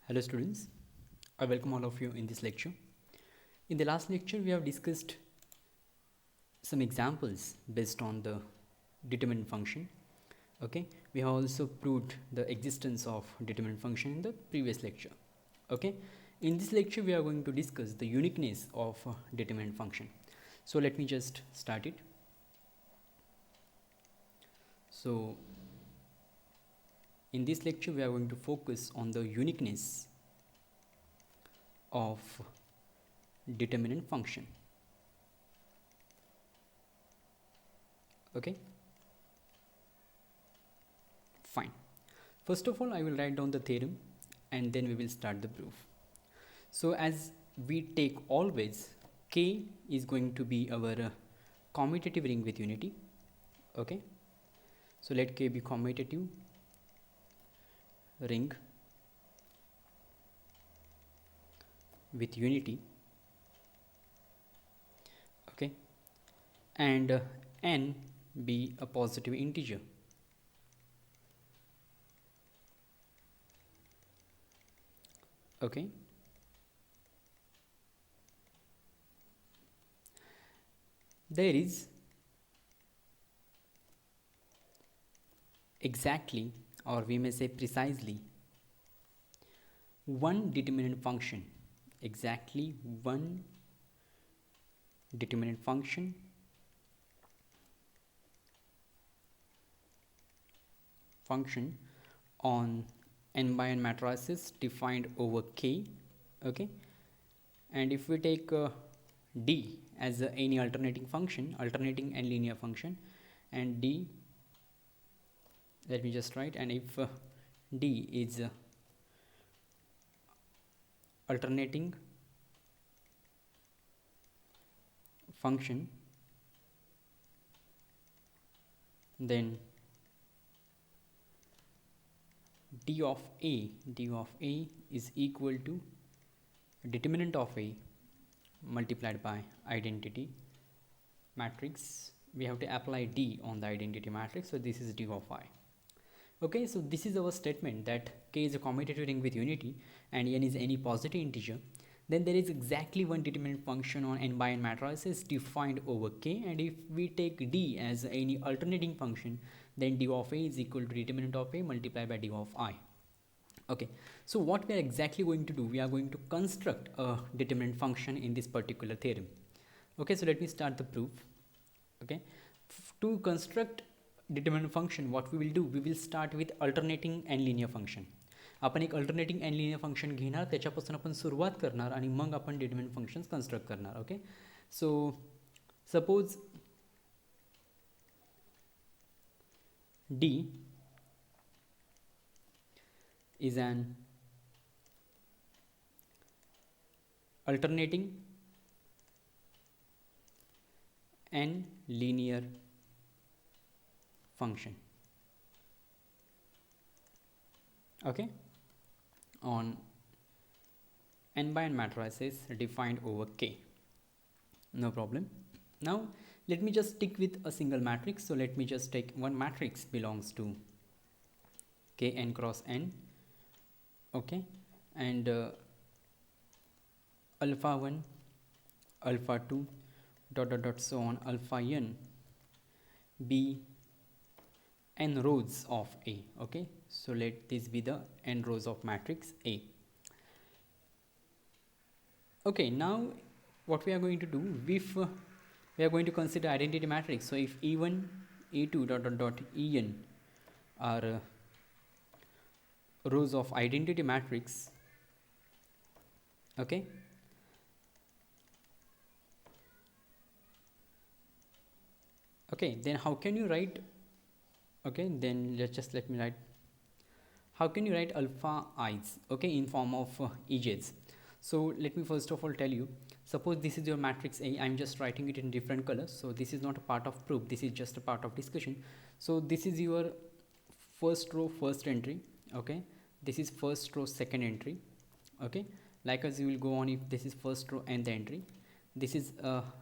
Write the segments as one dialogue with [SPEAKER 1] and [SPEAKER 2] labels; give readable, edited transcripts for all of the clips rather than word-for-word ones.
[SPEAKER 1] Hello students, I welcome all of you in this lecture. In the last lecture we have discussed some examples based on the determinant function. Okay, we have also proved the existence of determinant function in the previous lecture. Okay, in this lecture we are going to discuss the uniqueness of determinant function. So let me just start it. So in this lecture we are going to focus on the uniqueness of determinant function. Okay, fine. First of all, I will write down the theorem and then we will start the proof. So as we take always, K is going to be our commutative ring with unity. Okay, so let K be commutative ring with unity. Okay, and n be a positive integer. Okay, there is exactly, or we may say precisely, one determinant function, exactly one determinant function on n by n matrices defined over K. Okay, and if we take D as any alternating and linear function, and D, let me just write, and if D is alternating function, then d of A is equal to determinant of A multiplied by identity matrix. We have to apply D on the identity matrix, so this is d of I. Okay, so this is our statement that K is a commutative ring with unity and n is any positive integer. Then there is exactly one determinant function on n by n matrices defined over K, and if we take D as any alternating function, then d of A is equal to determinant of A multiplied by d of I. Okay, so what we are exactly going to do, we are going to construct a determinant function in this particular theorem. Okay, so let me start the proof. Okay, to construct determinant function, what we will do, we will start with alternating and linear function. आपण एक alternating and linear function घेणार, त्याच्यापासून आपण सुरुवात करणार आणि मग आपण डिटर्मिनंट फंक्शन्स कन्स्ट्रक्ट करणार. Okay, so suppose D is an alternating and linear function. Okay, on n by n matrices defined over K. No problem. Now let me just stick with a single matrix. So let me just take one matrix belongs to K n cross n. Okay, and alpha 1, alpha 2, dot dot dot, so on, alpha n be n rows of A. Okay, so let this be the n rows of matrix A. Okay, now what we are going to do, if we are going to consider identity matrix, so if E1, E2, dot dot dot, En are rows of identity matrix. Okay, okay, then how can you write, okay, then let me write, how can you write alpha i's, okay, in form of ej's. So let me first of all tell you, suppose this is your matrix A, I'm just writing it in different colors, so this is not a part of proof, this is just a part of discussion. So this is your first row first entry. Okay, this is first row second entry. Okay, like as you will go on, if this is first row nth entry, this is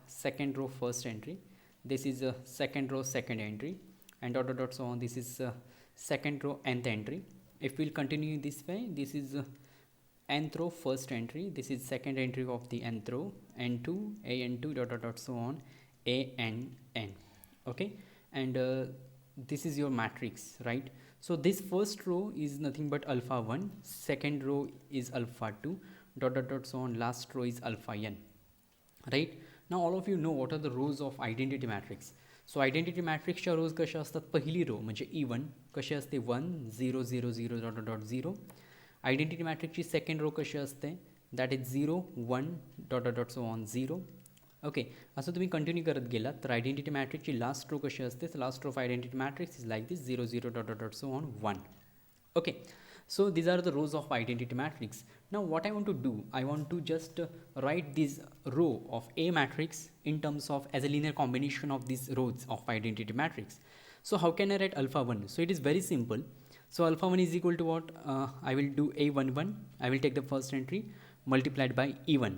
[SPEAKER 1] second row first entry, this is a second row second entry, and dot dot dot, so on, this is second row nth entry. If we'll continue this way, this is nth row first entry, this is second entry of the nth row, n2 a n2 dot dot dot so on a n n. Okay, and this is your matrix, right? So this first row is nothing but alpha 1, second row is alpha 2 dot dot dot so on, last row is alpha n, right? Now all of you know what are the rows of identity matrix. So identity matrix च्या rows कशा असतात, पहिली row म्हणजे E1 कशी असते 1 0 0 0 dot dot dot 0. Identity मॅट्रिक्सची second row कशी असते, that is 0 1 dot dot dot so on 0. Okay, असं तुम्ही कंटिन्यू करत गेलात तर आयडेंटिटी मॅट्रिक्सची लास्ट रो कशी असते, last row of identity matrix is like this 0 0 dot dot dot so on 1. Okay, so these are the rows of identity matrix. Now what I want to do, I want to just write this row of A matrix in terms of as a linear combination of these rows of identity matrix. So how can I write alpha 1? So it is very simple. So alpha 1 is equal to what? I will do A11, I will take the first entry multiplied by E1,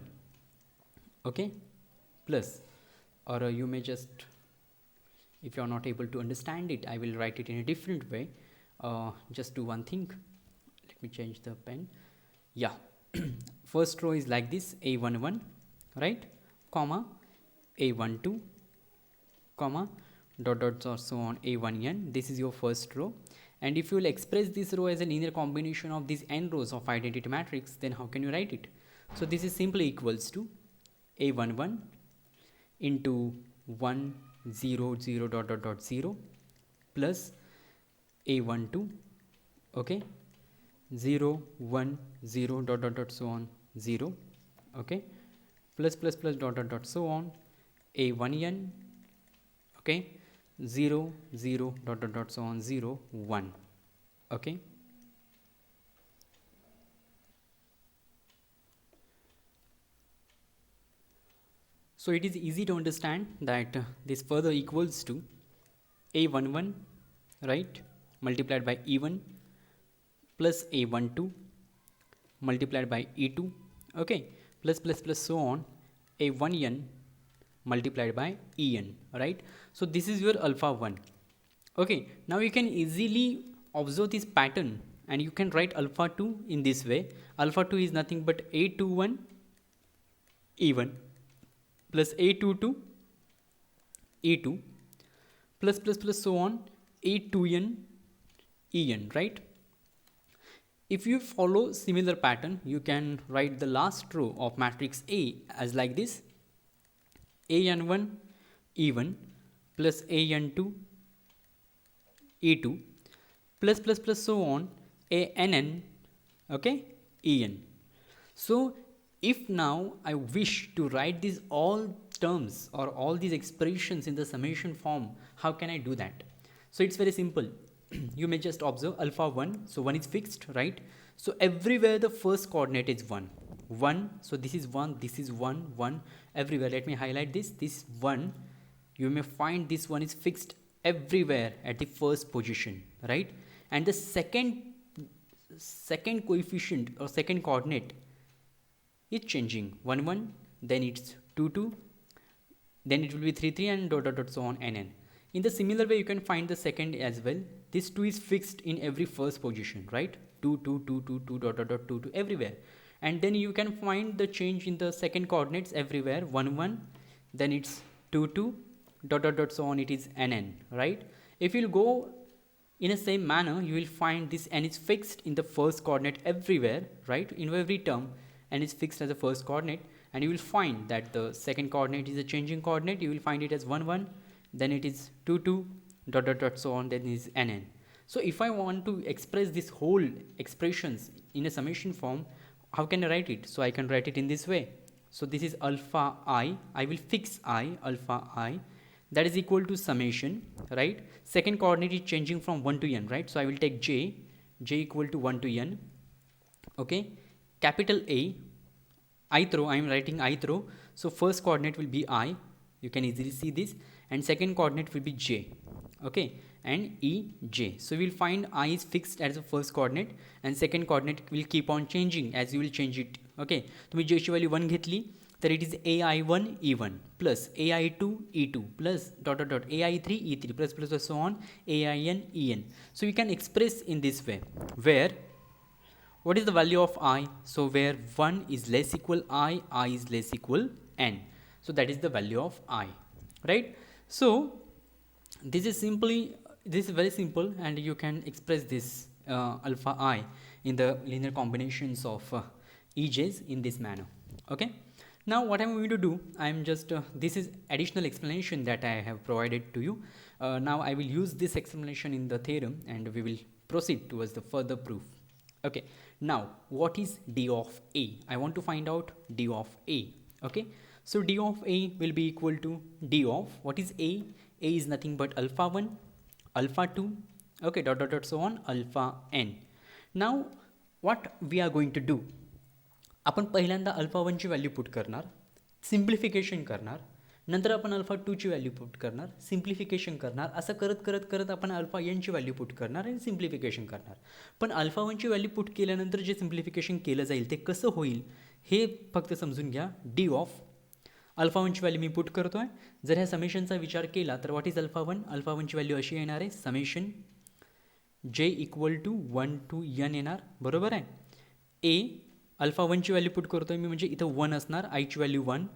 [SPEAKER 1] okay, plus, or you may just, if you are not able to understand it, I will write it in a different way. Just do one thing, let me change the pen. Yeah, first row is like this, A11, right, comma A12, comma dot dot or so on A1n. This is your first row, and if you will express this row as a linear combination of these n rows of identity matrix, then how can you write it? So this is simply equals to A11 into 1 0 0 dot dot dot 0 plus A12, okay, 0 1 0 dot dot dot so on 0, okay, plus plus plus dot dot dot so on A1n, okay, 0 0 dot dot dot so on 0 1, okay. So it is easy to understand that this further equals to A11, right, multiplied by E1 plus A12 multiplied by E2, okay, plus plus plus so on A1n multiplied by En, right? So this is your alpha 1. Okay, now you can easily observe this pattern and you can write alpha 2 in this way. Alpha 2 is nothing but A21 E1 plus A22 E2 plus plus plus so on A2n En, right? If you follow similar pattern, you can write the last row of matrix A as like this, an1 E1 plus an2 E2 plus plus plus so on ann, okay, En. So if now I wish to write these all terms or all these expressions in the summation form, how can I do that? So it's very simple. You may just observe alpha 1, so 1 is fixed, right? So everywhere the first coordinate is 1 1, so this is 1, this is 1 1, everywhere. Let me highlight this 1, you may find this one is fixed everywhere at the first position, right? And the second coefficient or second coordinate is changing, 1 1, then it's 2 2, then it will be 3 3, and dot dot dot so on nn. In the similar way you can find the second as well. This 2 is fixed in every first position, right? 2 2 2 2 2 dot dot dot 2 2 everywhere. And then you can find the change in the second coordinates everywhere, 1 1, then it's 2 2 dot dot dot so on, it is nn, right? If you'll go in the same manner, you will find this n is fixed in the first coordinate everywhere, right? In every term n is fixed as the first coordinate, and you will find that the second coordinate is a changing coordinate. You will find it as 1 1, then it is 2 2 dot dot dot so on, then is nn. So if I want to express this whole expressions in a summation form, how can I write it? So I can write it in this way. So this is alpha I will fix I, alpha I, that is equal to summation, right? Second coordinate is changing from 1 to n, right? So I will take j equal to 1 to n, okay. Capital A, ith row, I am writing ith row, so first coordinate will be I, you can easily see this, and second coordinate will be j, okay, and ej. So we will find I is fixed as the first coordinate and second coordinate will keep on changing as you will change it, okay. तुम्ही j ची value 1 घेतली तर it is ai1 e1 plus ai2 e2 plus dot dot dot ai3 e3 plus plus so on ain en. So you can express in this way, where what is the value of I? So where 1 is less equal I is less equal n. So that is the value of I, right? So this is very simple, and you can express this alpha I in the linear combinations of ej's in this manner. Okay, now what I'm going to do, I'm just this is additional explanation that I have provided to you. Now I will use this explanation in the theorem, and we will proceed towards the further proof. Okay, now what is d of a? I want to find out d of a. Okay, so d of a will be equal to d of, what is a? A is nothing but alpha 1, alpha 2, okay, dot dot dot so on, alpha n. Now what we are going to do, आपण पहिल्यांदा alpha 1 ची value put करणार, simplification करणार, नंतर आपण alpha 2 ची value put करणार, simplification करणार, असं करत करत करत आपण अल्फा n ची व्हॅल्यू पुट करणार आणि सिम्प्लिफिकेशन करणार. पण अल्फा 1 ची व्हॅल्यू पुट केल्यानंतर जे सिम्प्लिफिकेशन केलं जाईल ते कसं होईल हे फक्त समजून घ्या. डी ऑफ अल्फा 1 ची व्हॅल्यू मी पुट करतोय. जर ह्या समेशनचा विचार केला तर व्हॉट इज अल्फा 1? अल्फा 1 ची व्हॅल्यू अशी येणार आहे, summation j equal to 1 to n येणार, बरोबर आहे. ए अल्फा 1 ची व्हॅल्यू पुट करतोय मी, म्हणजे इथं 1 असणार, आय ची व्हॅल्यू 1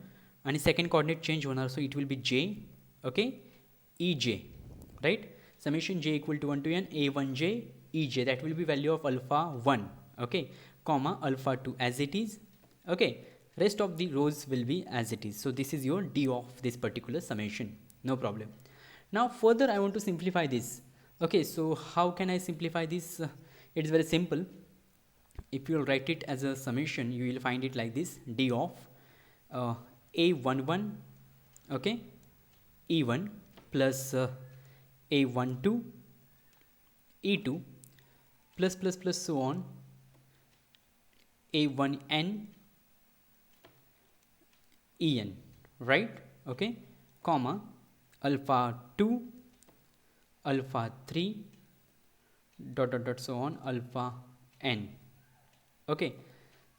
[SPEAKER 1] आणि सेकंड कोऑर्डिनेट चेंज होणार, so it will be J. Okay, E J, right. Summation जे equal to 1 to n A 1 J E J, that will be value of alpha 1. Okay, comma alpha 2 as it is. Okay, rest of the rows will be as it is. So this is your d of this particular summation, no problem. Now further I want to simplify this. Okay, so how can I simplify this? It's very simple. If you write it as a summation, you will find it like this: d of a11, okay, e1 plus a12 e2 plus so on a1n en, right? Okay, comma alpha 2 alpha 3 dot dot dot so on alpha n. Okay,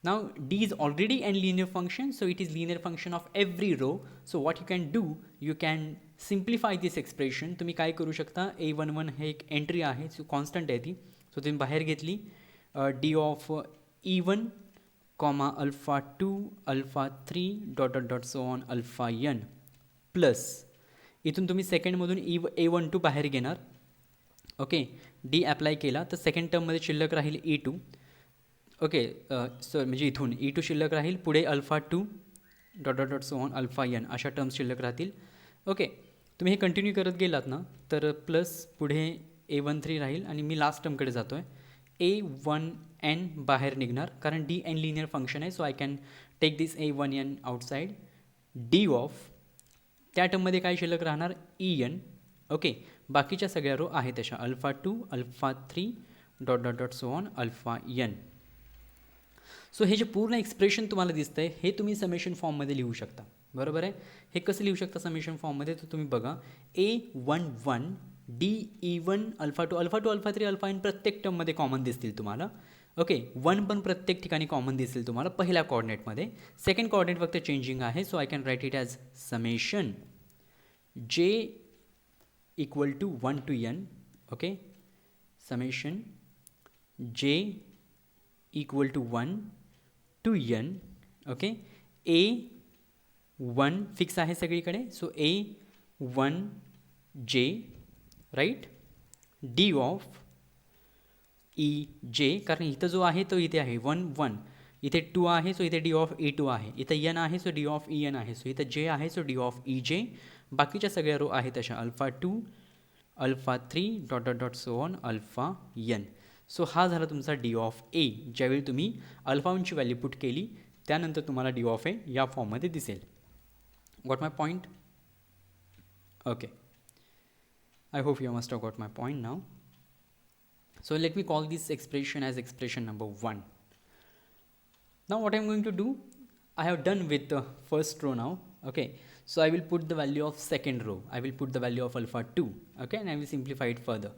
[SPEAKER 1] now d is already n linear function, so it is linear function of every row. So what you can do, you can simplify this expression. तुम्ही काय करू शकता, a11 हे एक entry आहे, so constant आहे ती, so तुम्ही बाहेर घेतली, d of e1 comma alpha 2 alpha 3 dot dot dot so on alpha n plus इथून तुम्ही सेकंडमधून a12 बाहेर घेणार. ओके, डी अप्लाय केला तर सेकंड टर्ममध्ये शिल्लक राहील e2. ओके, सो म्हणजे इथून e2 शिल्लक राहील, पुढे alpha 2 dot dot dot so on alpha n अशा टर्म्स शिल्लक राहतील. ओके, तुम्ही हे कंटिन्यू करत गेलात ना तर प्लस पुढे a13 राहील आणि मी लास्ट टर्मकडे जातो आहे, a1n बाहेर निघणार कारण डी एन लिनियर फंक्शन आहे, so I can take this a1n outside. D of त्या टर्ममध्ये काय शिल्लक राहणार, en. ओके, बाकीच्या सगळ्या रो आहेत तशा, alpha 2 alpha 3 dot dot dot so on alpha n. So हे जे पूर्ण एक्सप्रेशन तुम्हाला दिसतंय हे तुम्ही समेशन फॉर्ममध्ये लिहू शकता, बरोबर आहे. हे कसं लिहू शकता समेशन फॉर्ममध्ये, तर तुम्ही बघा, a11 de1 alpha 2 alpha 2 alpha 3 alpha n प्रत्येक टर्ममध्ये कॉमन दिसतील तुम्हाला. ओके, 1 पण प्रत्येक ठिकाणी कॉमन दिसेल तुम्हाला पहिल्या कोऑर्डिनेटमध्ये, सेकंड कोऑर्डिनेट फक्त चेंजिंग आहे, so I can write it as summation जे equal to 1 to n. Okay, summation जे equal to 1 to n. Okay, a1 fix आहे सगळीकडे, सो a1 जे, राईट, डी ऑफ ई जे, कारण इथं जो आहे तो इथे आहे 1 1, इथे 2 आहे, सो इथे डी ऑफ e2 आहे, इथं n आहे, सो डी ऑफ en आहे, सो इथं जे आहे, सो डी ऑफ ई जे. बाकीच्या सगळ्या रो आहेत तशा, alpha 2 alpha 3 dot dot dot so on alpha n. So हा झाला तुमचा डी ऑफ ए. ज्यावेळी तुम्ही अल्फा 1ची व्हॅल्यू पुट केली त्यानंतर तुम्हाला डी ऑफ ए या फॉर्ममध्ये दिसेल. Got my point? Okay, I hope you must have got my point now. So let me call this expression as expression number 1. Now what I'm going to do, I have done with the first row now. Okay, so I will put the value of second row, I will put the value of alpha 2. Okay, and I will simplify it further.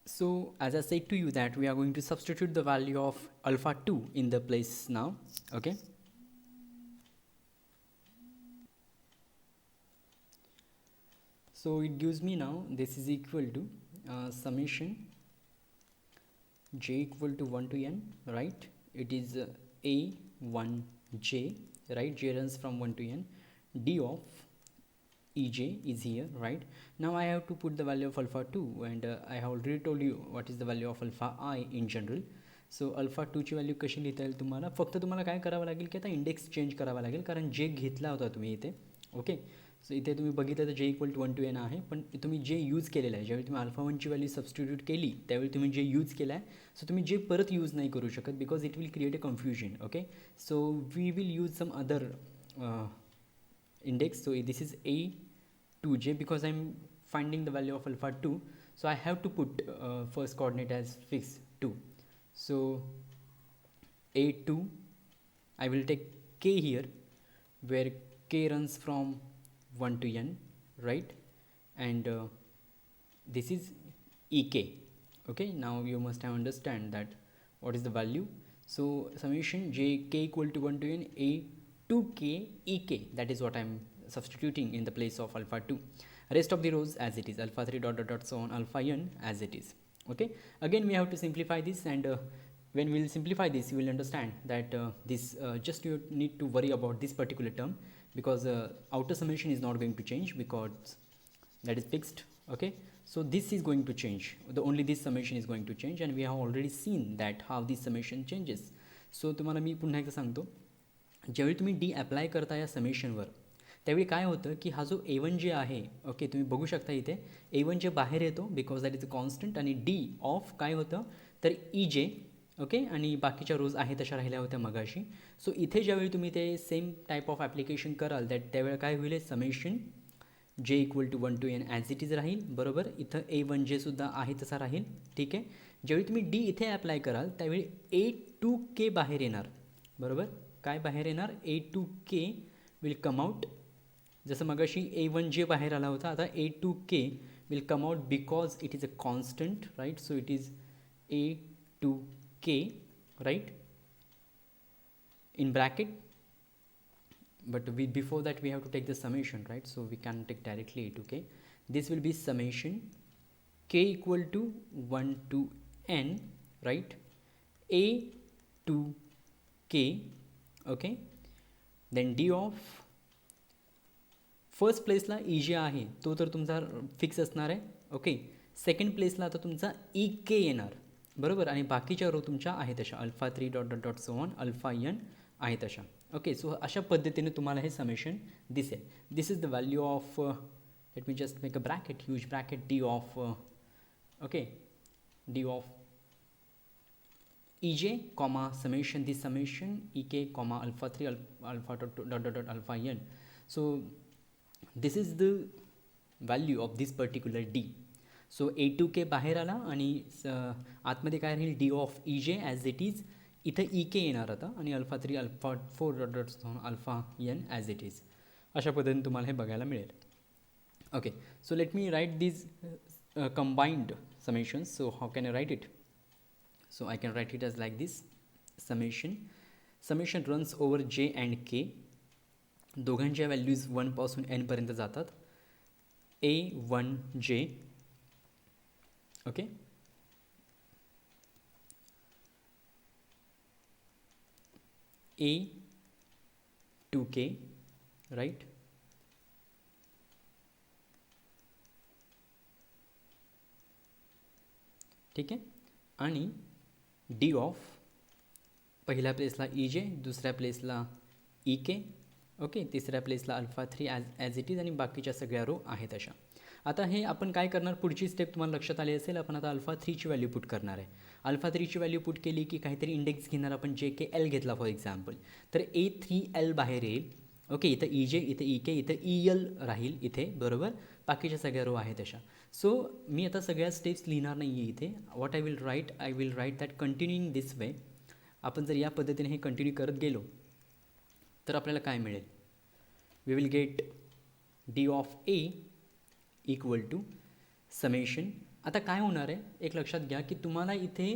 [SPEAKER 1] So as I said to you that we are going to substitute the value of alpha 2 in the place now. Okay, So it gives me now this is equal to summation j equal to 1 to n, right? It is a1j, right? J runs from 1 to n. D of ej is here, right? Now I have to put the value of alpha 2, and I have already told you what is the value of alpha I in general. So alpha 2ची value कशी लिहिता येईल तुम्हाला? फक्त तुम्हाला काय करावं लागेल की आता इंडेक्स चेंज करावा लागेल, कारण जे घेतला होता तुम्ही इथे. ओके, सो इथे तुम्ही बघितलं तर जे इक्वल टू 1 to n आहे, पण तुम्ही जे यूज केलेलं आहे, ज्यावेळी तुम्ही अल्फा 1ची व्हॅल्यू सबस्टिट्यूट केली त्यावेळी तुम्ही जे यूज केलं आहे, सो तुम्ही जे परत यूज नाही करू शकत, because it will create a confusion. Okay, so we will use some other index. So this is a2j because I'm finding the value of alpha 2, so I have to put first coordinate as fixed 2. So a2, I will take k here, where k runs from 1 to n, right? And this is ek. Okay, now you must have understand that what is the value. So summation j k equal to 1 to n a 2k ek, that is what I am substituting in the place of alpha 2. Rest of the rows as it is, alpha 3 dot dot dot so on, alpha n as it is. Okay, again we have to simplify this, and when we will simplify this you will understand that this just you need to worry about this particular term, because outer summation is not going to change because that is fixed. Okay, so this is going to change, only this summation is going to change, and we have already seen that how this summation changes. So तुम्हाला मी पुन्हा एकदा सांगतो, ज्यावेळी तुम्ही D apply करता या समेशनवर त्यावेळी काय होतं की हा जो a1 जे आहे, ओके तुम्ही बघू शकता इथे a1 जे बाहेर येतो because that is a constant, आणि डी ऑफ काय होतं तर ej. ओके, आणि बाकीच्या रोज आहे तशा राहिल्या होत्या मगाशी. सो इथे ज्यावेळी तुम्ही ते सेम टाईप ऑफ ॲप्लिकेशन कराल त्यावेळी काय होईल, समेशन जे equal to 1 to n as it is राहील, बरोबर. इथं a1j सुद्धा आहे तसा राहील. ठीक आहे, ज्यावेळी तुम्ही डी इथे अप्लाय कराल त्यावेळी a2k बाहेर येणार, बरोबर. काय बाहेर येणार, a2k विल कम आउट. जसं मगाशी a1j बाहेर आला होता, आता a2k will come out because it is a constant, right. So it is a2k, right, in bracket, but before that we have to take the summation, right? So we can take directly a2k. This will be summation k equal to 1 to n, right, a2k. Okay, then d of first प्लेसला e j आहे तो तर तुमचा fix असणार आहे. Okay, second प्लेसला आता तुमचा E के येणार, बरोबर, आणि बाकीच्या रो तुमच्या आहे तशा, alpha 3 dot dot dot so on, alpha N आहे तशा. ओके, सो अशा पद्धतीने तुम्हाला हे समेशन दिसेल. This is the value of, let me just make a bracket, huge bracket, d of, okay, d of ej comma summation this summation ek comma alpha 3 alpha dot dot dot alpha n. So this is the value of this particular d. So a2k बाहेर आला आणि आतमध्ये काय राहील, d of ej as it is. इथं ek येणार आता, आणि अल्फा 3 अल्फा 4 डॉट डॉट अल्फा n ॲज इट इज. अशा पद्धतीने तुम्हाला हे बघायला मिळेल. Okay, so let me write this combined summations. So how can I write it? So I can write it as like this, summation runs over j and k, दोघांच्या values 1 पासून n पर्यंत जातात. a1j, ओके, a2k, राईट, ठीक आहे, आणि D of पहिल्या प्लेसला e जे, दुसऱ्या प्लेसला ई के, ओके, तिसऱ्या प्लेसला अल्फा 3 ॲज इट इज, आणि बाकीच्या सगळ्या रो आहेत अशा. आता हे आपण काय करणार, पुढची स्टेप तुम्हाला लक्षात आली असेल, आपण आता अल्फा 3ची व्हॅल्यू पुट करणार आहे. अल्फा 3ची व्हॅल्यू पुट केली की काहीतरी इंडेक्स घेणार आपण, जे के एल घेतला फॉर एक्झाम्पल, तर a3l बाहेर येईल. ओके, इथं ई जे, इथं ई के, इथं ई एल राहील इथे, बरोबर, बाकीच्या सगळ्या रो आहेत अशा. सो मी आता सगळ्या स्टेप्स लिहिणार नाही आहे इथे. What I will right that continuing this way. आपण जर या पद्धतीने हे कंटिन्यू करत गेलो तर आपल्याला काय मिळेल, we will get D of A equal to summation. आता काय होणार आहे, एक लक्षात घ्या की तुम्हाला इथे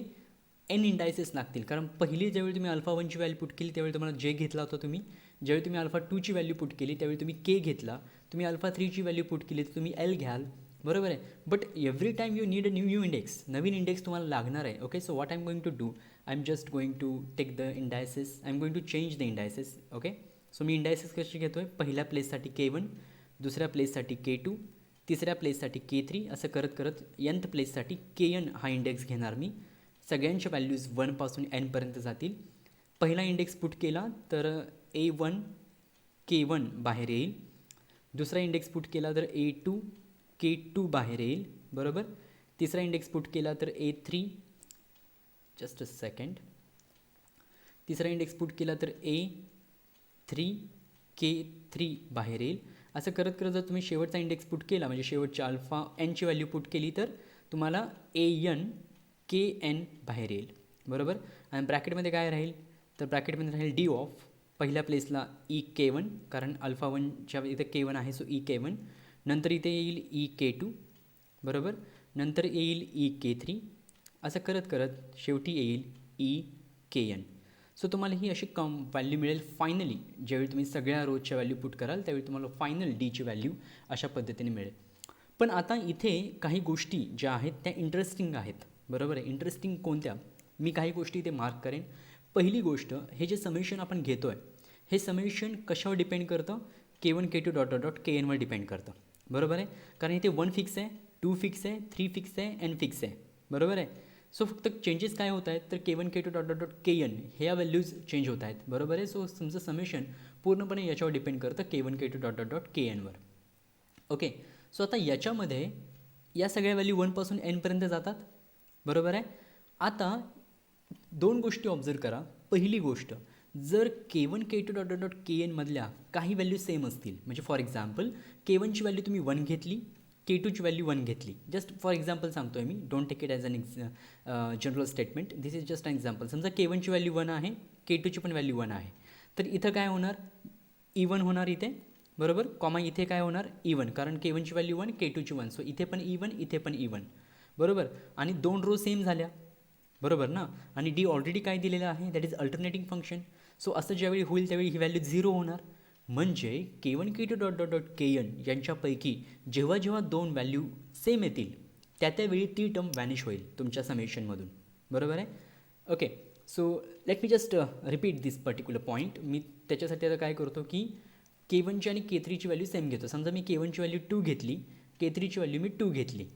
[SPEAKER 1] एन इंडायसेस लागतील, कारण पहिली ज्यावेळी तुम्ही अल्फा वनची व्हॅल्यू पुट केली त्यावेळी तुम्हाला जे घेतला होता तुम्ही, ज्यावेळी तुम्ही अल्फा टूची व्हॅल्यू पुट केली त्यावेळी तुम्ही के घेतला, तुम्ही अल्फा थ्रीची व्हॅल्यू पुट केली तर तुम्ही एल घ्याल, बरोबर आहे. But every time you need a new index, नवीन इंडेक्स तुम्हाला लागणार आहे. Okay, so what I am going to do, I am just going to take the indices, I am going to change the indices. Okay, so मी indices कशी घेतो आहे, पहिल्या प्लेससाठी K1, दुसऱ्या प्लेससाठी K2, तिसऱ्या प्लेससाठी K3, असं करत करत nth प्लेससाठी Kn हा इंडेक्स घेणार मी. सगळ्यांच्या व्हॅल्यूज 1 पासून n पर्यंत जातील. पहिला इंडेक्स पुट केला तर A1 K1 बाहेर येईल, दुसरा इंडेक्स पुट केला तर A2 K2 बाहेर येईल, बरोबर. तिसरा इंडेक्स पुट केला तर A3, जस्ट अ सेकंड, तिसरा इंडेक्स पुट केला तर A3 K3 बाहेर येईल. असं करत करत जर तुम्ही शेवटचा इंडेक्स पुट केला, म्हणजे शेवटच्या अल्फा एनची व्हॅल्यू पुट केली तर तुम्हाला AN KN बाहेर येईल, बरोबर. आणि ब्रॅकेटमध्ये काय राहील, तर ब्रॅकेटमध्ये राहील डी ऑफ, पहिल्या प्लेसला EK1, कारण अल्फा वनच्या इथे K1 आहे, सो EK1, नंतर इथे येईल EK2, बरोबर, नंतर येईल EK3, असं करत करत शेवटी येईल EKN. सो तुम्हाला ही अशी व्हॅल्यू मिळेल फायनली. ज्यावेळी तुम्ही सगळ्या रोजच्या व्हॅल्यू पुट कराल त्यावेळी तुम्हाला फायनल डीची व्हॅल्यू अशा पद्धतीने मिळेल. पण आता इथे काही गोष्टी ज्या आहेत त्या इंटरेस्टिंग आहेत, बरोबर आहे. इंटरेस्टिंग कोणत्या, मी काही गोष्टी इथे मार्क करेन. पहिली गोष्ट, हे जे समेशन आपण घेतो आहे हे समेशन कशावर डिपेंड करतं, K1 K2 dot dot dot KNवर डिपेंड करतं, बरोबर आहे. कारण इथे 1 फिक्स आहे, 2 फिक्स आहे, 3 फिक्स आहे, n फिक्स आहे, बरोबर आहे. सो फक्त चेंजेस काय होत आहेत तर K1 K2 dot dot dot KN ह्या व्हॅल्यूज चेंज होत आहेत, बरोबर आहे. सो तुमचं समेशन पूर्णपणे याच्यावर डिपेंड करतं K1 K2 dot dot dot KNवर. ओके, सो आता याच्यामध्ये या सगळ्या व्हॅल्यू 1 पासून n पर्यंत जातात, बरोबर आहे. आता दोन गोष्टी ऑब्झर्व करा. पहिली गोष्ट, जर K1 K2 dot dot dot KN मधल्या काही व्हॅल्यू सेम असतील, म्हणजे फॉर एक्झाम्पल K1ची व्हॅल्यू तुम्ही 1 घेतली, K2ची व्हॅल्यू 1 घेतली, जस्ट फॉर एक्झाम्पल सांगतो आहे मी, don't take it as an general statement, this is just an example. समजा K1ची व्हॅल्यू 1 आहे, K2ची पण व्हॅल्यू 1 आहे, तर इथं काय होणार, E1 होणार इथे, बरोबर, कॉमा इथे काय होणार E1, कारण K1ची व्हॅल्यू 1, K2ची 1, सो इथे पण E1, इथे पण E1, बरोबर. आणि दोन रो सेम झाल्या, बरोबर ना. आणि डी ऑलरेडी काय दिलेलं आहे, that is alternating function. So असं ज्यावेळी होईल त्यावेळी ही व्हॅल्यू 0 होणार, म्हणजे K1 K2 dot dot dot KN यांच्यापैकी जेव्हा जेव्हा दोन व्हॅल्यू सेम येतील त्यावेळी ती टर्म व्हॅनिश होईल तुमच्या समेशनमधून, बरोबर आहे. Okay, so let me just repeat this particular point. मी त्याच्यासाठी आता काय करतो की K1ची आणि K3ची व्हॅल्यू सेम घेतो. समजा मी K1ची व्हॅल्यू 2 घेतली, K3ची व्हॅल्यू मी 2 घेतली,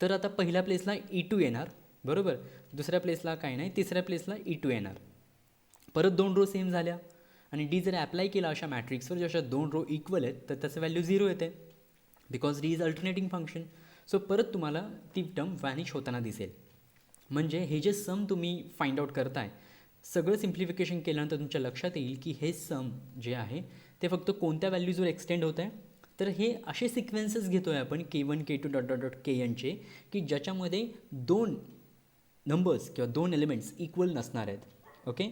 [SPEAKER 1] तर आता पहिल्या प्लेसला E2 येणार, बरोबर, दुसऱ्या प्लेसला काय नाही, तिसऱ्या प्लेसला E2 येणार. परत दोन रो सेम झाल्या आणि डी जर ॲप्लाय केला अशा मॅट्रिक्सवर जशा दोन रो इक्वल आहेत तर त्याचं व्हॅल्यू 0 येते, because D is alternating function. So परत तुम्हाला ती टर्म व्हॅनिश होताना दिसेल. म्हणजे हे जे सम तुम्ही फाइंड आउट करताय, सगळं सिम्प्लिफिकेशन केल्यानंतर तुमच्या लक्षात येईल की हे सम जे आहे ते फक्त कोणत्या व्हॅल्यूजवर एक्सटेंड होत आहे, तर हे असे सिक्वेन्सेस घेतो आहे आपण K1 K2 dot dot dot KNचे की ज्याच्यामध्ये दोन नंबर्स किंवा दोन एलिमेंट्स इक्वल नसणार आहेत. ओके,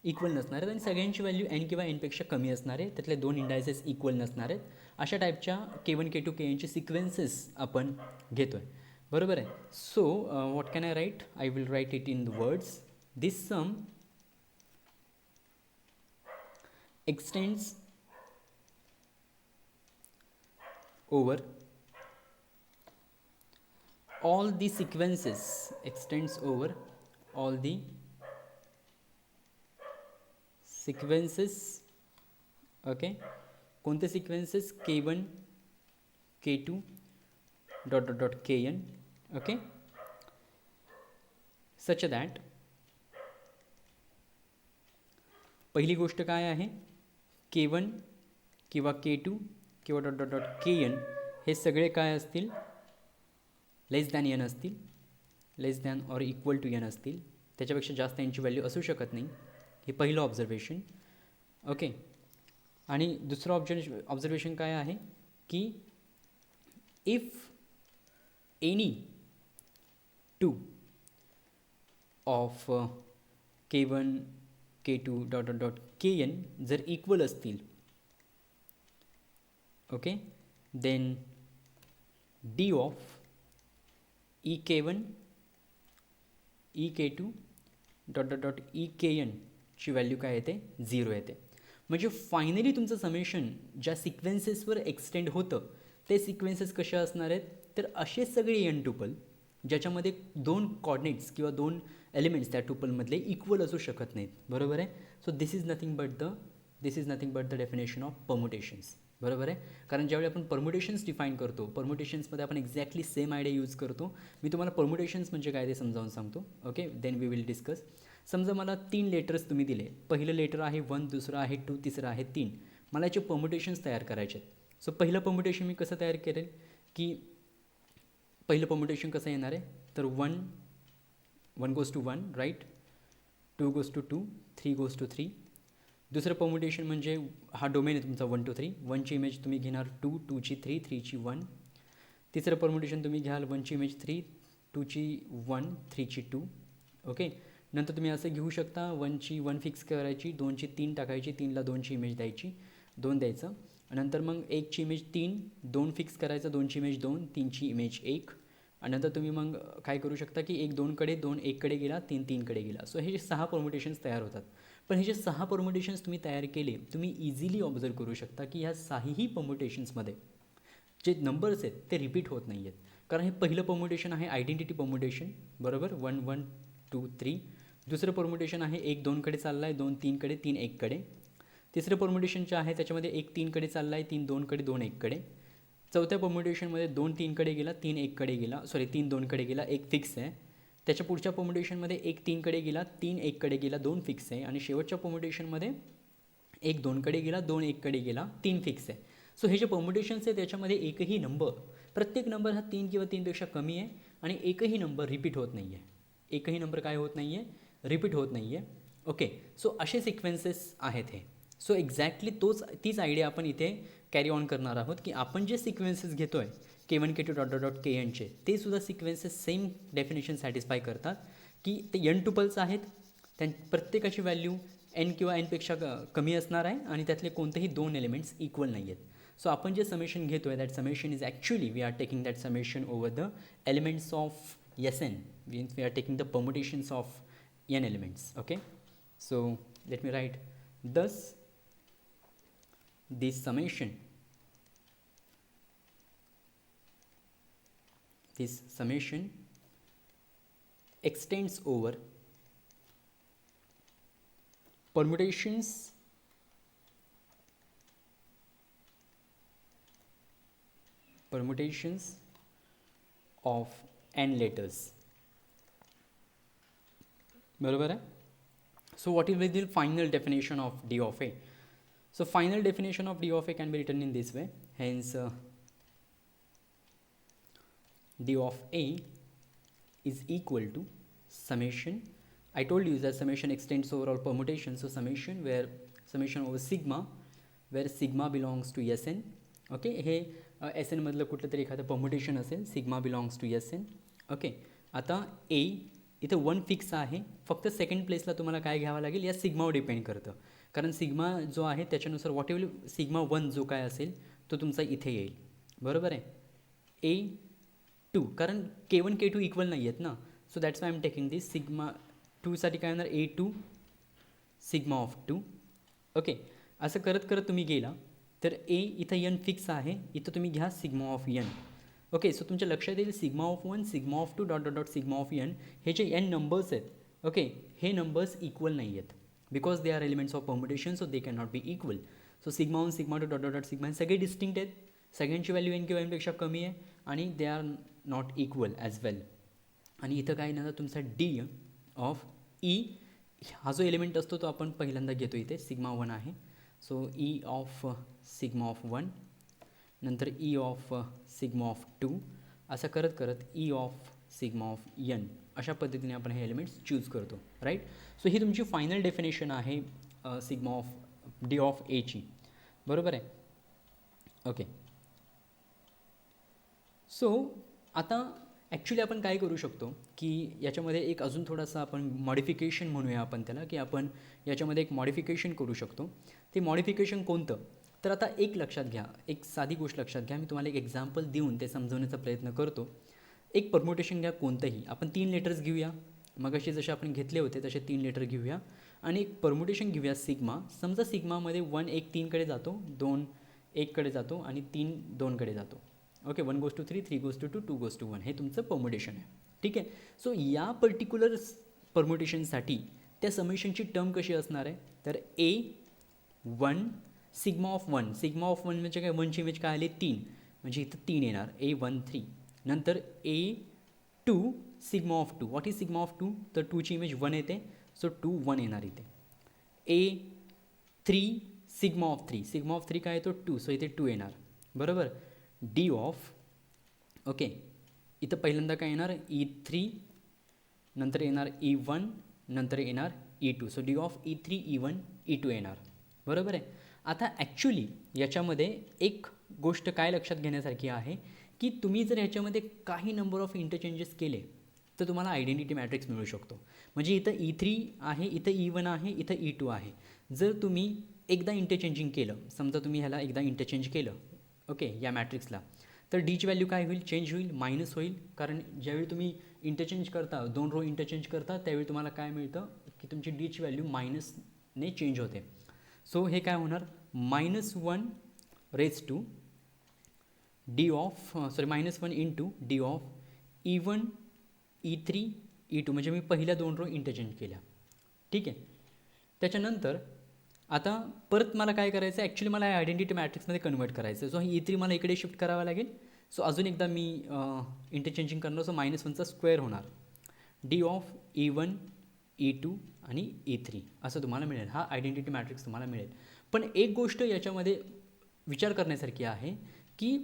[SPEAKER 1] इक्वल नसणार आहेत आणि सगळ्यांची व्हॅल्यू n किंवा nपेक्षा कमी असणार आहे, त्यातले दोन इंडायसेस इक्वल नसणार आहेत. अशा टाईपच्या K1 K2 KNचे सिक्वेन्सेस आपण घेतो आहे, बरोबर आहे. So what can I write, I will write it in the words. This sum extends over all the sequences, extends over all the sequences. okay, कोणते sequences, K1 K2 dot dot dot KN. okay, such that पहिली गोष्ट काय आहे, K1 किंवा K2 किंवा dot dot dot KN हे सगळे काय असतील, लेस दॅन n असतील, less than or equal to n असतील, त्याच्यापेक्षा जास्त यांची व्हॅल्यू असू शकत नाही. हे पहिलं ऑब्झर्वेशन. ओके, आणि दुसरं ऑब्झर्वेशन काय आहे की if any two of K1 K2 dot dot dot KN जर इक्वल असतील, okay, then d of EK1 EK2 dot dot dot e k एनची व्हॅल्यू काय येते 0 येते. म्हणजे फायनली तुमचं समेशन ज्या सिक्वेन्सेसवर एक्सटेंड होतं ते सिक्वेन्सेस कशा असणार आहेत, तर असे सगळे एन टुपल ज्याच्यामध्ये 2 कॉर्डिनेट्स किंवा 2 एलिमेंट्स त्या टुपलमधले इक्वल असू शकत नाहीत. बरोबर आहे. So this is nothing but the definition of permutations. बरोबर आहे. कारण ज्यावेळी आपण परमुटेशन्स डिफाईन करतो, परमुटेशन्समध्ये आपण एक्झॅक्टली सेम आयडिया यूज करतो. मी तुम्हाला परमुटेशन्स म्हणजे काय ते समजावून सांगतो. Okay, then we will discuss. समजा मला 3 लेटर्स तुम्ही दिले. पहिलं लेटर आहे 1, दुसरं आहे 2, तिसरं आहे 3. मला याचे परमुटेशन्स तयार करायचे आहेत. सो पहिलं परमुटेशन मी कसं तयार करेल, की पहिलं परमुटेशन कसं येणार आहे, तर 1 goes to 1, right, 2 goes to 2, 3 goes to 3. दुसरं परमुटेशन म्हणजे हा डोमेन आहे तुमचा 1 to 3. 1ची इमेज तुम्ही घेणार 2, 2ची 3, 3ची 1. तिसरं परमुटेशन तुम्ही घ्याल 1ची इमेज 3, 2ची 1, 3ची 2. ओके, नंतर तुम्ही असं घेऊ शकता 1ची 1 फिक्स करायची, 2ची 3 टाकायची, 3ला 2ची इमेज द्यायची, 2 द्यायचं. नंतर मग 1ची इमेज 3, 2 फिक्स करायचं, 2ची इमेज 2, 3ची इमेज 1. आणि नंतर तुम्ही मग काय करू शकता की 1 2कडे, 2 1कडे गेला, 3 3कडे गेला. सो हे जे 6 परमुटेशन्स तयार होतात. पण हे जे 6 परमुटेशन्स तुम्ही तयार केले, तुम्ही इझिली ऑब्झर्व करू शकता की ह्या 6ही परमुटेशन्समध्ये जे नंबर्स आहेत ते रिपीट होत नाही आहेत. कारण हे पहिलं परमुटेशन आहे आयडेंटिटी परमुटेशन, बरोबर, 1 1 2 3. दुसरं परमुटेशन आहे 1 2कडे चालला आहे, 2 3कडे, 3 1कडे. तिसरं परमुटेशन जे आहे त्याच्यामध्ये 1 3कडे चालला आहे, 3 2कडे, 2 1कडे. चौथ्या परमुटेशनमध्ये 2 3कडे गेला, 3 1कडे गेला, 3 2कडे गेला, 1 फिक्स आहे. त्याच्या पुढच्या परमुटेशनमध्ये 1 3कडे गेला, 3 1कडे गेला, 2 फिक्स आहे. आणि शेवटच्या परमुटेशनमध्ये 1 2कडे गेला, 2 1कडे गेला, 3 फिक्स आहे. सो हे जे परमुटेशन्स आहे त्याच्यामध्ये एकही नंबर, प्रत्येक नंबर हा 3 किंवा 3पेक्षा कमी आहे आणि एकही नंबर रिपीट होत नाही आहे. एकही नंबर काय होत नाही आहे, रिपीट होत नाही आहे. ओके, सो असे सिक्वेन्सेस आहेत हे. सो एक्झॅक्टली तीच आयडिया आपण इथे कॅरी ऑन करणार आहोत की आपण जे सिक्वेन्सेस घेतो आहे K1 K2 dot dot dot KNचे, ते सुद्धा सिक्वेन्सेस सेम डेफिनेशन सॅटिस्फाय करतात की ते n टुपल्स आहेत, प्रत्येकाची व्हॅल्यू n किंवा nपेक्षा कमी असणार आहे आणि त्यातले कोणतेही 2 एलिमेंट्स इक्वल नाही आहेत. सो आपण जे समेशन घेतो आहे that summation is actually we are taking that summation over the elements of Sn, means we are taking the permutations of n elements. Okay, so let me write thus this summation extends over permutations of n letters. बरोबर आहे. So what is the final definition of D of A? So final definition of D of A can be written in this way. Hence D of A is equal to summation. I told you that summation extends over all permutations. So summation over sigma, where sigma belongs to Sn. Okay, हे Sn मधलं कुठलं तरी एखादं permutation असेल, sigma belongs to Sn. Okay, आता A इथं 1 fix आहे, फक्त सेकंड प्लेसला तुम्हाला काय घ्यावं लागेल, या सिग्मावर डिपेंड करतं. कारण सिग्मा जो आहे त्याच्यानुसार वॉट एव्हर सिग्मा 1 जो काय असेल तो तुमचा इथे येईल. बरोबर आहे. A2, कारण K1 K2 इक्वल नाही आहेत ना, so that's why I am taking this. Sigma 2साठी काय येणार, A2 सिग्मा ऑफ 2. ओके, असं करत करत तुम्ही गेला तर A इथं n फिक्स आहे, इथं तुम्ही घ्या sigma of n. Okay, so तुमच्या लक्षात येईल sigma of 1, sigma of 2 dot dot dot sigma of n, हे जे n नंबर्स आहेत, ओके, हे नंबर्स इक्वल नाही आहेत because they are elements of permutation, so they can not be equal. So sigma 1 sigma 2 dot dot dot sigma सगळे distinct आहेत, सगळ्यांची value n किंवा nपेक्षा कमी आहे आणि they are not equal as वेल. आणि इथं काय ना तुमचा D ऑफ E, हा जो एलिमेंट असतो तो आपण पहिल्यांदा घेतो इथे, सिग्मा 1 आहे. So E of sigma of 1, नंतर E ऑफ सिग्मा ऑफ 2, असं करत करत E of sigma of n, अशा पद्धतीने आपण हे एलिमेंट्स चूज करतो. राईट. सो ही तुमची फायनल डेफिनेशन आहे सिग्मा ऑफ D ऑफ Aची. बरोबर आहे. ओके, सो आता ॲक्च्युली आपण काय करू शकतो की याच्यामध्ये एक अजून थोडासा आपण मॉडिफिकेशन म्हणूया आपण त्याला, की आपण याच्यामध्ये एक मॉडिफिकेशन करू शकतो. ते मॉडिफिकेशन कोणतं, तर आता एक लक्षात घ्या, एक साधी गोष्ट लक्षात घ्या. मी तुम्हाला एक एक्झाम्पल देऊन ते समजवण्याचा प्रयत्न करतो. एक परमुटेशन घ्या कोणतंही, आपण 3 लेटर्स घेऊया. मग असे जसे आपण घेतले होते तसे 3 लेटर घेऊया आणि एक परमुटेशन घेऊया सिग्मा. समजा सिग्मामध्ये 1 एक 3कडे जातो, 2 1कडे जातो आणि 3 2कडे जातो. Okay, 1 goes to 3, 3 goes to 2, 2 goes to 1. हे तुमचं परमुटेशन आहे. ठीक आहे. सो या पर्टिक्युलर परमुटेशनसाठी त्या समेशनची टर्म कशी असणार आहे, तर A1 sigma of 1. Sigma of 1 म्हणजे काय, 1ची इमेज काय आली 3, म्हणजे इथं 3 येणार, A1 3. नंतर A2 sigma of 2. What is sigma of 2, तर 2ची इमेज 1 येते, सो 2 1 येणार इथे. A3 sigma of 3. Sigma of 3 काय येतो 2, सो इथे 2 येणार, बरोबर. डी ऑफ, ओके, इथं पहिल्यांदा काय येणार E3, नंतर येणार E1, नंतर येणार E2. So D of E3 E1 E2 येणार, बरोबर आहे. आता ॲक्च्युली याच्यामध्ये एक गोष्ट काय लक्षात घेण्यासारखी आहे की तुम्ही जर ह्याच्यामध्ये काही नंबर ऑफ इंटरचेंजेस केले तर तुम्हाला आयडेंटिटी मॅट्रिक्स मिळू शकतो. म्हणजे इथं E3 आहे, इथं E1 आहे, इथं E2 आहे. जर तुम्ही एकदा इंटरचेंजिंग केलं, समजा तुम्ही ह्याला एकदा इंटरचेंज केलं, ओके, या मॅट्रिक्सला, तर डीची व्हॅल्यू काय होईल, चेंज होईल, मायनस होईल. कारण ज्यावेळी तुम्ही इंटरचेंज करता, 2 रो इंटरचेंज करता, त्यावेळी तुम्हाला काय मिळतं की तुमची डीची व्हॅल्यू मायनसने चेंज होते. सो हे काय होणार, -1 raise to D of -1 into D of E1 E3 E2. म्हणजे मी पहिल्या 2 रो इंटरचेंज केल्या. ठीक आहे. त्याच्यानंतर आता परत मला काय करायचं आहे, ॲक्च्युली मला आयडेंटिटी मॅट्रिक्समध्ये कन्वर्ट करायचं आहे. सो E3 मला इकडे शिफ्ट करावा लागेल. सो अजून एकदा मी इंटरचेंजिंग करणार, सो -1चा स्क्वेअर होणार, डी ऑफ E1 E2 आणि E3 असं तुम्हाला मिळेल. हा आयडेंटिटी मॅट्रिक्स तुम्हाला मिळेल. पण एक गोष्ट याच्यामध्ये विचार करण्यासारखी आहे की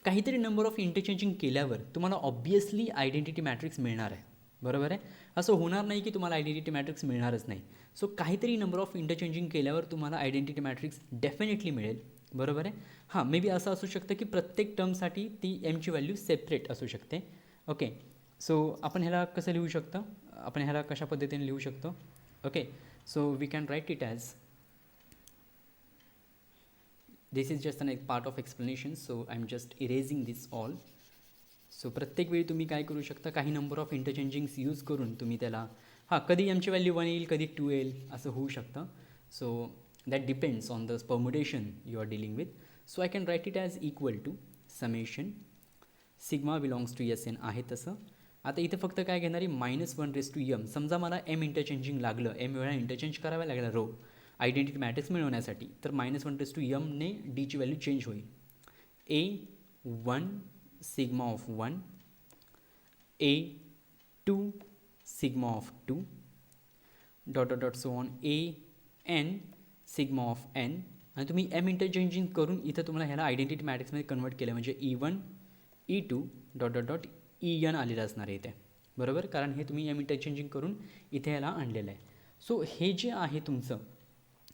[SPEAKER 1] काहीतरी नंबर ऑफ इंटरचेंजिंग केल्यावर तुम्हाला ऑब्वियसली आयडेंटिटी मॅट्रिक्स मिळणार आहे, बरोबर आहे. असं होणार नाही की तुम्हाला आयडेंटिटी मॅट्रिक्स मिळणारच नाही. सो काहीतरी नंबर ऑफ इंटरचेंजिंग केल्यावर तुम्हाला आयडेंटिटी मॅट्रिक्स डेफिनेटली मिळेल, बरोबर आहे. हां, मे बी असं असू शकतं की प्रत्येक टर्मसाठी ती एमची व्हॅल्यू सेपरेट असू शकते. ओके, सो आपण ह्याला कसं लिहू शकतो, आपण ह्याला कशा पद्धतीने लिहू शकतो. Okay, so we can write it as, this is just an part of explanation, so I'm just erasing this all. So प्रत्येक वेळी तुम्ही काय करू शकता, काही नंबर ऑफ इंटरचेंजिंग्स यूज करून तुम्ही त्याला, हां, कधी एमची व्हॅल्यू 1 येईल, कधी 2 येईल, असं होऊ शकतं. So that depends on the permutation you are dealing with. So I can write it as equal to summation sigma belongs to S N आहे तसं. आता इथे फक्त काय घेणार आहे, -1 रेज टू एम. समजा मला एम इंटरचेंजिंग लागलं, एम वेळा इंटरचेंज कराव्या लागला रो आयडेंटिटी मॅट्रिक्स मिळवण्यासाठी, तर -1 रेज टू एमने डीची व्हॅल्यू चेंज होईल. A1 sigma of 1, A2 sigma of 2, dot dot dot so on AN sigma of N. आणि तुम्ही एम इंटरचेंजिंग करून इथं तुम्हाला ह्याला आयडेंटिटी मॅट्रिक्समध्ये कन्वर्ट केलं, म्हणजे E1 E2 dot dot dot EN आलेलं असणार आहे इथे, बरोबर. कारण हे तुम्ही एम इंटरचेंजिंग करून इथे ह्याला आणलेलं आहे. सो हे जे आहे तुमचं,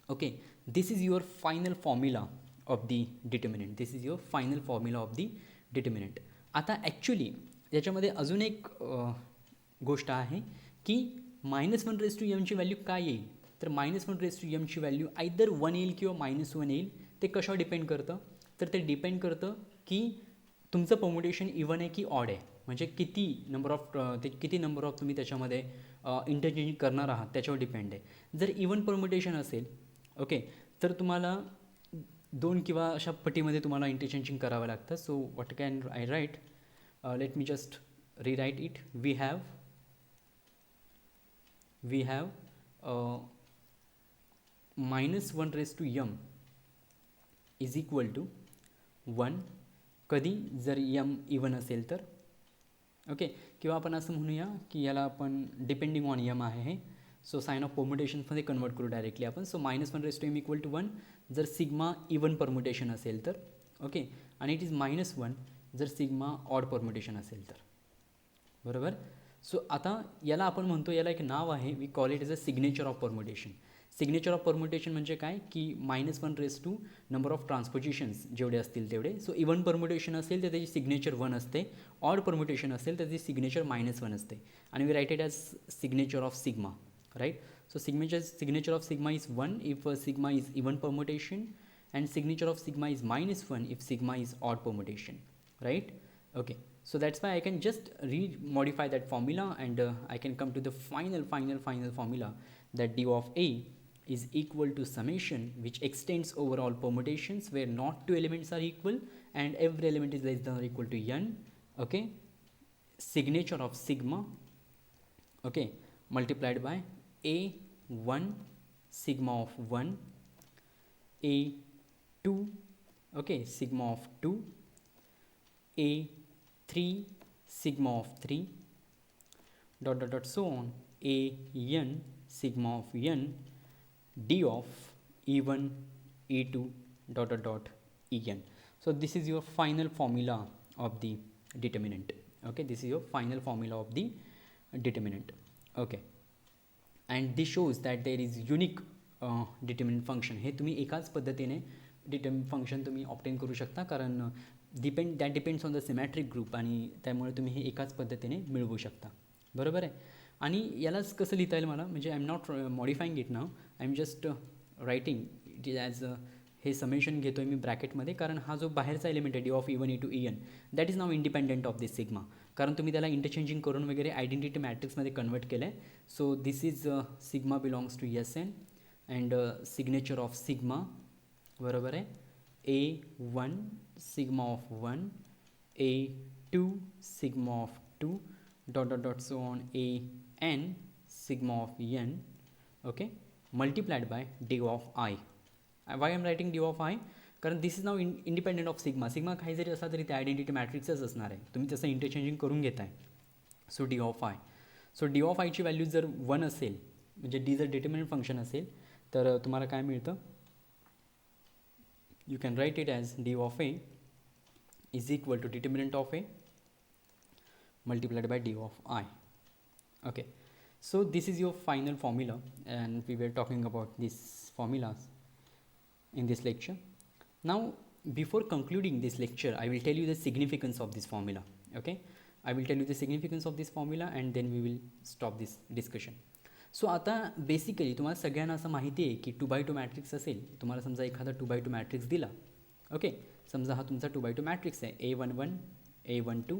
[SPEAKER 1] okay, this is your final formula of the determinant. This is your final formula of the determinant. आता ॲक्च्युली याच्यामध्ये अजून एक गोष्ट आहे की -1 रेज टू एमची व्हॅल्यू काय येईल, तर -1 रेज टू एमची व्हॅल्यू आयदर 1 येईल किंवा -1 येईल. ते कशावर डिपेंड करतं, तर ते डिपेंड करतं की तुमचं परमुटेशन इवन आहे की ऑड आहे. म्हणजे किती नंबर ऑफ तुम्ही त्याच्यामध्ये इंटरचेंज करणार आहात त्याच्यावर डिपेंड आहे. जर इवन परमुटेशन असेल, ओके, तर तुम्हाला 2 किंवा अशा पटीमध्ये तुम्हाला इंटरचेंजिंग करावं लागतं. So what can I write, let me just rewrite it. We have -1 raise to M is equal to 1, कधी जर एम इवन असेल तर, ओके. किंवा आपण असं म्हणूया की याला आपण डिपेंडिंग ऑन एम आहे हे, सो साइन ऑफ परमुटेशन्समध्ये कन्वर्ट करू डायरेक्टली आपण. So -1 raise to M equal to 1 जर सिग्मा इवन परमुटेशन असेल तर, ओके, आणि इट इज -1 जर सिग्मा ऑड परमुटेशन असेल तर, बरोबर. सो आता याला आपण म्हणतो, याला एक नाव आहे, we call it as a signature of permutation. Signature of permutation म्हणजे काय की -1 raise to number of transpositions जेवढे असतील तेवढे. सो इवन परमुटेशन असेल तर त्याची सिग्नेचर 1 असते, ऑड परमुटेशन असेल तर त्याची सिग्नेचर -1 असते. आणि we write it as signature of sigma, right. So signature of sigma is 1 if sigma is even permutation, and signature of sigma is -1 if sigma is odd permutation, right. Okay, so that's why I can just re-modify that formula, and I can come to the final formula, that d of a is equal to summation which extends over all permutations where not two elements are equal and every element is less than or equal to n. Okay, signature of sigma, okay, multiplied by a1 sigma of 1, a2, okay, sigma of 2, a3 sigma of 3, dot dot dot so on, a n sigma of n, d of e1 e2 dot dot dot en. So this is your final formula of the determinant. Okay, this is your final formula of the determinant. Okay, and this shows that there is unique determinant function. हे तुम्ही एकाच पद्धतीने determinant function तुम्ही obtain करू शकता, कारण that depends on the symmetric group, आणि त्यामुळे तुम्ही हे एकाच पद्धतीने मिळवू शकता. बरोबर आहे. आणि यालाच कसं लिहिता येईल मला, म्हणजे I am not मॉडिफाईंग it now, I am just writing it is as हे समेशन घेतो आहे मी ब्रॅकेटमध्ये, कारण हा जो बाहेरचा एलिमेंट आहे D of E1 E2 En that is now independent of this sigma, कारण तुम्ही त्याला इंटरचेंजिंग करून वगैरे आयडेंटिटी मॅट्रिक्समध्ये कन्वर्ट केलं आहे. So this is sigma belongs to Sn and signature of sigma, बरोबर आहे, A1 sigma of 1, A2 sigma of 2, dot dot dot so on, an sigma of n, okay, multiplied by d of I. Why I am writing d of I? कारण this is now independent of sigma. Sigma काही जरी असला तरी ते identity मॅट्रिक्सच असणार आहे, तुम्ही तसं इंटरचेंजिंग करून घेताय. So D of I, so D of आयची व्हॅल्यू जर 1 असेल, म्हणजे डी जर डिटर्मिनंट फंक्शन असेल, तर तुम्हाला काय मिळतं, you can write it as d of a is equal to determinant of a multiplied by d of I. Okay, so this is your final formula, and we were talking about these formulas in this lecture. Now before concluding this lecture, I will tell you the significance of this formula. Okay, I will tell you the significance of this formula and then we will stop this discussion. So आता basically तुम्हाला सगळ्यांना असं माहिती आहे की 2x2 matrix असेल, तुम्हाला समजा एखादा 2x2 मॅट्रिक्स दिला. ओके, समजा हा तुमचा 2x2 मॅट्रिक्स आहे, A11 A12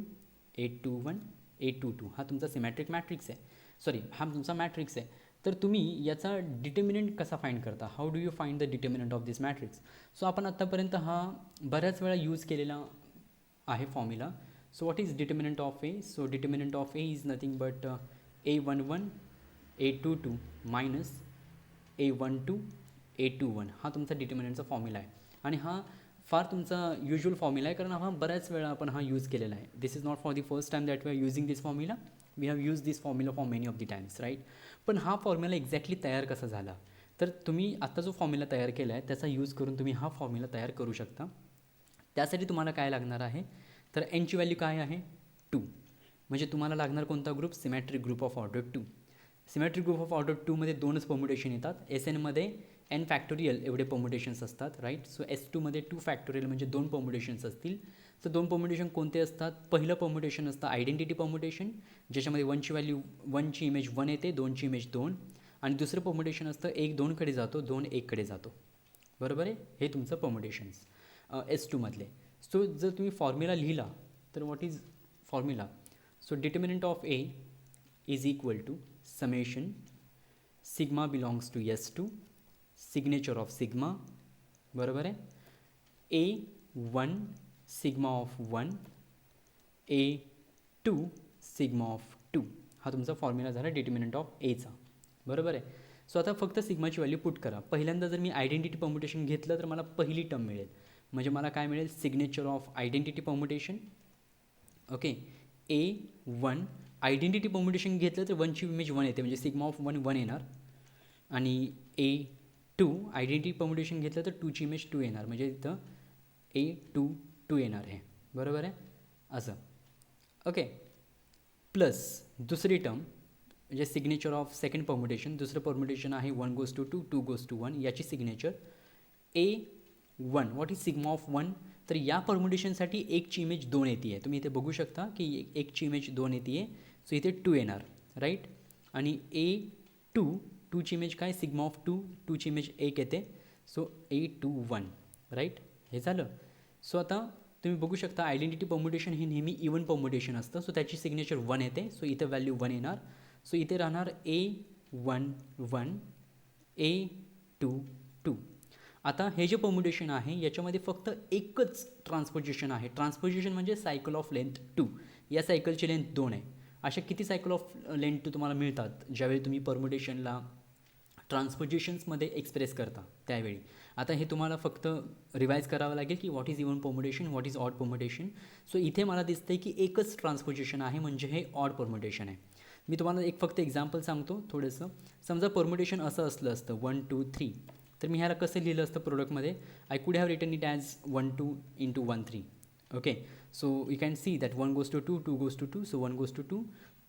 [SPEAKER 1] A21 A22, हा तुमचा सिमॅट्रिक मॅट्रिक्स आहे, सॉरी हा तुमचा मॅट्रिक्स आहे. तर तुम्ही याचा डिटर्मिनंट कसा फाइंड करता, how do you find the determinant of this matrix. So आपण आत्तापर्यंत हा बऱ्याच वेळा यूज केलेला आहे formula. So what is determinant of A. So determinant of A is nothing but A11 A22 minus A12 A21, हा तुमचा डिटर्मिनंटचा फॉर्म्युला आहे, आणि हा फार तुमचा युजल फॉर्म्युला आहे, कारण हा बऱ्याच वेळा आपण हा यूज केलेला आहे. This is not for the first time that we are using this formula, we have use this formula for many of the times, right. पण हा फॉर्म्युला एक्झॅक्टली तयार कसा झाला, तर तुम्ही आता जो फॉर्म्युला तयार केला आहे त्याचा यूज करून तुम्ही हा फॉर्म्युला तयार करू शकता. त्यासाठी तुम्हाला काय लागणार आहे, तर एनची व्हॅल्यू काय आहे 2, म्हणजे तुम्हाला लागणार कोणता group, symmetric group of order 2. Symmetric group of order 2 मध्ये दोनच परम्युटेशन येतात. SN n फॅक्टोरियल एवढे परम्युटेशन्स असतात, राईट. सो S2 मध्ये 2 फॅक्टोरियल म्हणजे 2 परम्युटेशन्स असतील. तर 2 परम्युटेशन कोणते असतात, पहिलं परम्युटेशन असतं आयडेंटिटी परम्युटेशन, ज्याच्यामध्ये 1ची व्हॅल्यू 1ची इमेज 1 येते, 2ची इमेज 2, आणि दुसरं परम्युटेशन असतं 1 2 कडे जातो, 2 1 कडे जातो, बरोबर आहे. हे तुमचं परम्युटेशन्स S2 मधले. सो जर तुम्ही फॉर्म्युला लिहिला तर what is formula. So determinant of A is equal to summation sigma belongs to S2, signature of sigma, बरोबर आहे, A1 sigma of 1 A2 sigma of 2, हा तुमचा फॉर्म्युला झाला डिटर्मिनंट ऑफ एचा, बरोबर आहे. सो आता फक्त सिग्माची व्हॅल्यू पुट करा. पहिल्यांदा जर मी आयडेंटिटी परम्युटेशन घेतलं तर मला पहिली टर्म मिळेल, म्हणजे मला काय मिळेल, signature of identity permutation. Okay, A1 identity permutation घेतलं तर 1ची इमेज 1 येते, म्हणजे सिग्मा ऑफ 1 1 येणार, आणि A2 आयडेंटिटी परम्युटेशन घेतलं तर 2ची इमेज 2 येणार, म्हणजे इथं A2 2 येणार आहे, बरोबर आहे असं. ओके, प्लस दुसरी टर्म म्हणजे सिग्नेचर ऑफ सेकंड परम्युटेशन, दुसरं परम्युटेशन आहे 1 goes to 2 2 goes to 1, याची signature A1. What is sigma of 1, तर या परम्युटेशनसाठी 1ची इमेज 2 येते आहे, तुम्ही इथे बघू शकता की 1ची इमेज 2 येते आहे, सो इथे 2 येणार, राईट. आणि A2 2ची इमेज काय, सिग्मा ऑफ 2 2ची इमेज 1 येते, सो A21, राईट. हे झालं. सो आता तुम्ही बघू शकता आयडेंटिटी परम्युटेशन हे नेहमी इवन परम्युटेशन असतं, सो त्याची सिग्नेचर 1 येते, सो इथे व्हॅल्यू 1 येणार. सो इथे राहणार A11 A22. आता हे जे परम्युटेशन आहे याच्यामध्ये फक्त एकच ट्रान्सपोजिशन आहे. ट्रान्सपोजिशन म्हणजे सायकल ऑफ लेंथ 2. या सायकलची लेंथ 2 आहे. अशा किती सायकल ऑफ लेंथ 2 तुम्हाला मिळतात ज्यावेळी तुम्ही परम्युटेशनला ट्रान्सपोजिशन्समध्ये एक्सप्रेस करता त्यावेळी. आता हे तुम्हाला फक्त रिवाईज करावं लागेल की what is even permutation, what is odd permutation. So इथे मला दिसतंय की एकच ट्रान्सपोजिशन आहे म्हणजे हे ऑड परम्युटेशन आहे. मी तुम्हाला एक फक्त एक्झाम्पल सांगतो थोडंसं. समजा परम्युटेशन असं असलं असतं 1 2 3, तर मी ह्याला कसं लिहिलं असतं प्रोडक्टमध्ये. I could have written it as 1 2 into 1 3. Okay, so you can see that 1 goes to 2, 2 goes to 2, so 1 goes to 2,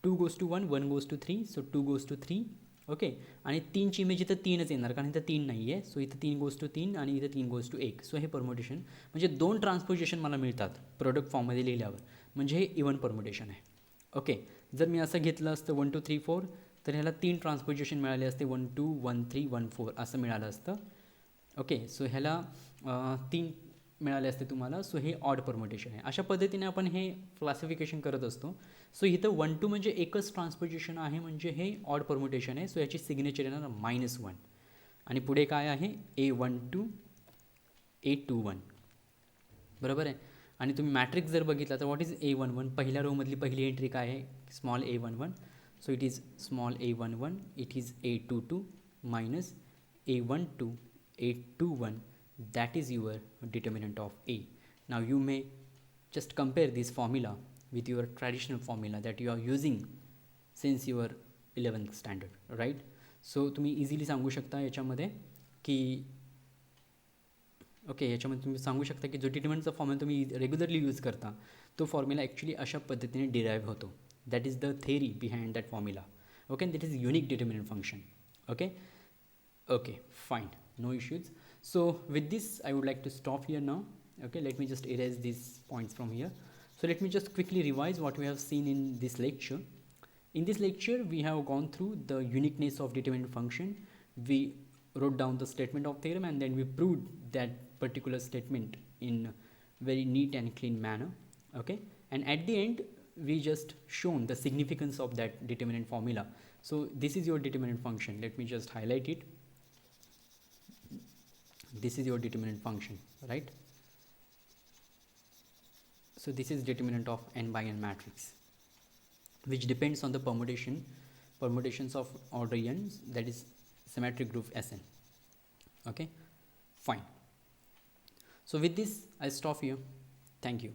[SPEAKER 1] 2 goes to 1, 1 goes to 3, so 2 goes to 3. Okay, आणि 3ची इमेज इथं 3च येणार कारण इथं 3 नाही आहे, सो इथं 3 goes to 3 आणि इथं 3 goes to 1. सो हे परम्युटेशन म्हणजे 2 ट्रान्सपोजिशन मला मिळतात प्रोडक्ट फॉर्ममध्ये लिहिल्यावर, म्हणजे हे इवन परम्युटेशन आहे. ओके, जर मी असं घेतलं असतं 1 2 3 4, तर ह्याला 3 ट्रान्सपोजिशन मिळाले असते, 1 2 1 3 1 4 असं मिळालं असतं. ओके, सो ह्याला 3 मिळाले असते तुम्हाला, सो हे ऑड परम्युटेशन आहे. अशा पद्धतीने आपण हे क्लासिफिकेशन करत असतो. सो इथं 1 2 म्हणजे एकच ट्रान्सपोजिशन आहे म्हणजे हे ऑड परम्युटेशन आहे. सो याची सिग्नेचर येणार -1. आणि पुढे काय आहे A12 A21, बरोबर आहे. आणि तुम्ही मॅट्रिक्स जर बघितला तर व्हॉट इज A11, पहिल्या रोमधली पहिली एंट्री काय आहे, small A11. So it is small A11, it is A22 minus A12 A21. that is your determinant of A. Now you may just compare this formula with your traditional formula that you are using since your 11th standard, right? So तुम्ही easily सांगू शकता याच्यामध्ये की okay, याच्यामध्ये तुम्ही सांगू शकता की जो डिटर्मिनंटचा फॉर्म्युला तुम्ही रेग्युलरली यूज करता तो फॉर्म्युला ॲक्च्युली अशा पद्धतीने डिराईव्ह होतो. That is the theory behind that formula. Okay, that is unique determinant function. Okay okay, fine, no issues. So with this I would like to stop here now. Okay, let me just erase these points from here. So let me just quickly revise what we have seen in this lecture. In this lecture we have gone through the uniqueness of determinant function. We wrote down the statement of theorem and then we proved that particular statement in very neat and clean manner. Okay, and at the end we just shown the significance of that determinant formula. So this is your determinant function. Let me just highlight it. This is your determinant function, right? So this is determinant of n by n matrix, which depends on the permutations of order n, that is symmetric group Sn. Okay, fine. So with this I stop here. Thank you.